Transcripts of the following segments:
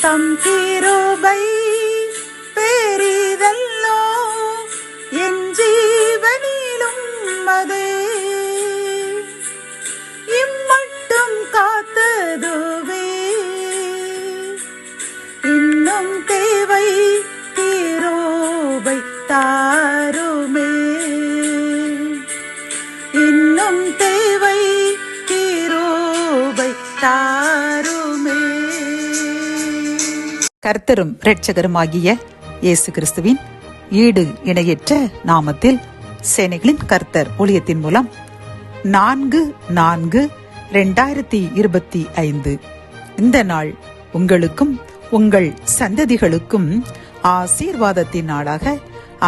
தம் கிருபை பெரிதல்லோ என் ஜீவனிலும் அதே இம்மட்டும் காத்ததுவே இன்னும் தேவை கிருபை தாருமே இன்னும் தேவை கிருபை தாருமே. கர்த்தரும் இரட்சகருமாகிய இயேசு கிறிஸ்துவின் ஈடு இணையற்ற நாமத்தில் சேனைகளின் கர்த்தர் ஊழியத்தின் மூலம் 4/4/2025 இந்த நாள் உங்களுக்கும் உங்கள் சந்ததிகளுக்கும் ஆசீர்வாதத்தின் நாளாக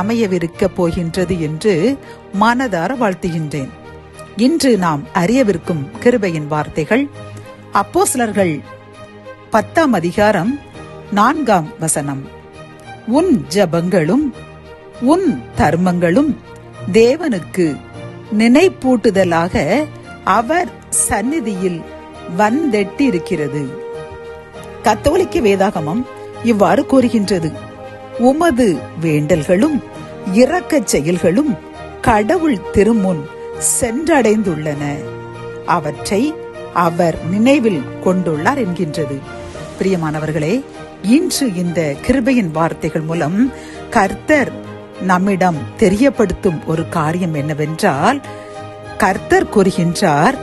அமையவிருக்க போகின்றது என்று மனதார வாழ்த்துகின்றேன். இன்று நாம் அறியவிருக்கும் கிருபையின் வார்த்தைகள் அப்போஸ்தலர்கள் 10ஆம் அதிகாரம் 4ஆம் வசனம். உன் ஜபங்களும் உன் தர்மங்களும் தேவனுக்கு நினைப்பூட்டுதலாக அவர் சந்நிதியில் வந்தெட்டிருக்கிறது. கத்தோலிக்க வேதாகமம் இவ்வாறு கூறுகின்றது, உமது வேண்டல்களும் இரக்கச் செயல்களும் கடவுள் திருமுன் சென்றடைந்துள்ளன, அவற்றை அவர் நினைவில் கொண்டுள்ளார் என்கின்றது. பிரியமானவர்களே, இன்று இந்த கிருபையின் வார்த்தைகள் மூலம் கர்த்தர் நம்மிடம் தெரியப்படுத்தும் ஒரு காரியம் என்னவென்றால், கர்த்தர் கூறுகின்றார்,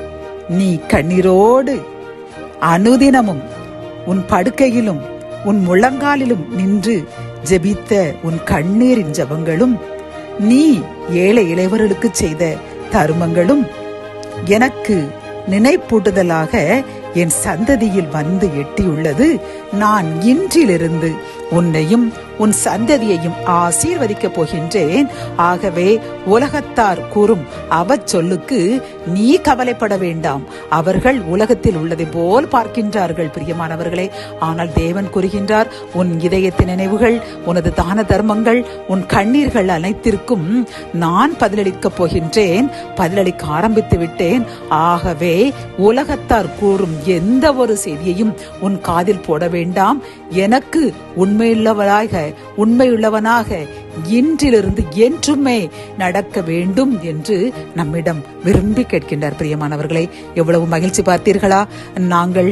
நீ கண்ணீரோடு அனுதினமும் உன் படுக்கையிலும் உன் முழங்காலிலும் நின்று ஜெபித்த உன் கண்ணீரின் ஜபங்களும் நீ ஏழை இளையவர்களுக்கு செய்த தருமங்களும் எனக்கு நினைப்பூட்டுதலாக என் சந்ததியில் வந்து எட்டியுள்ளது. நான் இன்றிலிருந்து உன்னையும் உன் சந்ததியையும் ஆசீர்வதிக்கப் போகின்றேன். ஆகவே உலகத்தார் கூறும் அவச்சொல்லுக்கு நீ கவலைப்பட வேண்டாம். அவர்கள் உலகத்தில் உள்ளதை போல் பார்க்கின்றார்கள் பிரியமானவர்களே. ஆனால் தேவன் கூறுகின்றார், உன் இதயத்தின் நினைவுகள், உனது தான தர்மங்கள், உன் கண்ணீர்கள் அனைத்திற்கும் நான் பதிலளிக்கப் போகின்றேன். பதிலளிக்க ஆரம்பித்து விட்டேன். ஆகவே உலகத்தார் கூறும் எந்த ஒரு செய்தியையும் உன் காதில் போட வேண்டாம். எனக்கு உண்மையுள்ளவனாக இன்றிலிருந்து என்றுமே நடக்க வேண்டும் என்று நம்மிடம் விரும்பி கேட்கின்றார். பிரியமானவர்களே, எவ்வளவு மகிழ்ச்சி பார்த்தீர்களா? நாங்கள்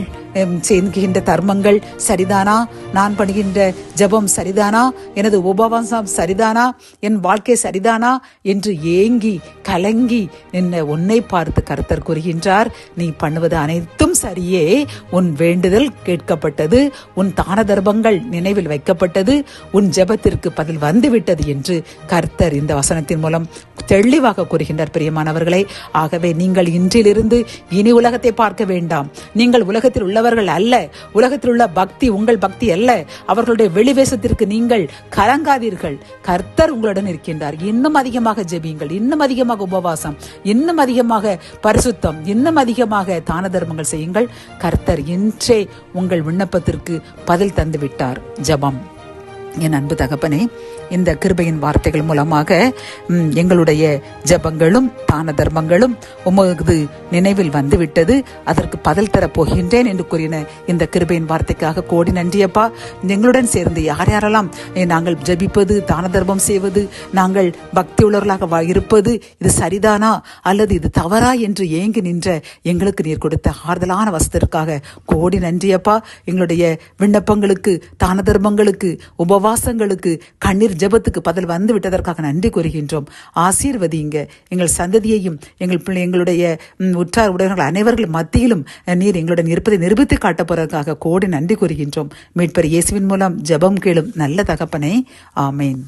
செய்கின்ற தர்மங்கள் சரிதானா? நான் பண்ணுகின்ற ஜபம் சரிதானா? எனது உபவாசம் சரிதானா? என் வாழ்க்கை சரிதானா என்று ஏங்கி கலங்கி நின்ன உன்னை பார்த்து கர்த்தர் கூறுகின்றார், நீ பண்ணுவது அனைத்தும் சரியே. உன் வேண்டுதல் கேட்கப்பட்டது, உன் தான தர்மங்கள் நினைவில் வைக்கப்பட்டது, உன் ஜபத்திற்கு பதில் வந்துவிட்டது என்று கர்த்தர் இந்த வசனத்தின் மூலம் தெளிவாக கூறுகின்றார். பிரியமானவர்களே, ஆகவே நீங்கள் இன்றிலிருந்து இனி உலகத்தை பார்க்க வேண்டாம். நீங்கள் உலகத்தில் உள்ளவர்கள் அல்ல. உலகத்தில் உள்ள பக்தி உங்கள் பக்தி அல்ல. அவர்களுடைய வெளிவேசத்திற்கு நீங்கள் கலங்காதீர்கள். கர்த்தர் உங்களுடன் இருக்கின்றார். இன்னும் அதிகமாக ஜெபியுங்கள், இன்னும் அதிகமாக உபவாசம், இன்னும் அதிகமாக பரிசுத்தம், இன்னும் அதிகமாக தான தர்மங்கள் செய்யுங்கள். கர்த்தர் இன்றே உங்கள் விண்ணப்பத்திற்கு பதில் தந்து விட்டார். ஜபம். என் அன்பு தகப்பனே, இந்த கிருபையின் வார்த்தைகள் மூலமாக எங்களுடைய ஜபங்களும் தான தர்மங்களும் உமது நினைவில் வந்துவிட்டது, அதற்கு பதில் தரப் போகின்றேன் என்று கூறின இந்த கிருபையின் வார்த்தைக்காக கோடி நன்றியப்பா. எங்களுடன் சேர்ந்து யார் யாரெல்லாம் நாங்கள் ஜபிப்பது, தான தர்மம் செய்வது, நாங்கள் பக்தி உள்ளவர்களாக இருப்பது இது சரிதானா அல்லது இது தவறா என்று ஏங்கி நின்ற எங்களுக்கு நீர் கொடுத்த ஆறுதலான வசத்திற்காக கோடி நன்றியப்பா. எங்களுடைய விண்ணப்பங்களுக்கு, தான தர்மங்களுக்கு, உபவாசங்களுக்கு, கண்ணீர் ஜெபத்துக்கு பதில் வந்து விட்டதற்காக நன்றி கூறுகின்றோம். ஆசீர்வதிங்க எங்கள் சந்ததியையும் எங்களுடைய உற்றார் உடையவர்கள் அனைவர்கள் மத்தியிலும் நீர் எங்களுடன் இருப்பதை நிரூபித்து காட்ட போறதுக்காக கோடி நன்றி கூறுகின்றோம். மீட்பர் இயேசுவின் மூலம் ஜெபம் கேளும் நல்ல தகப்பனே, ஆமேன்.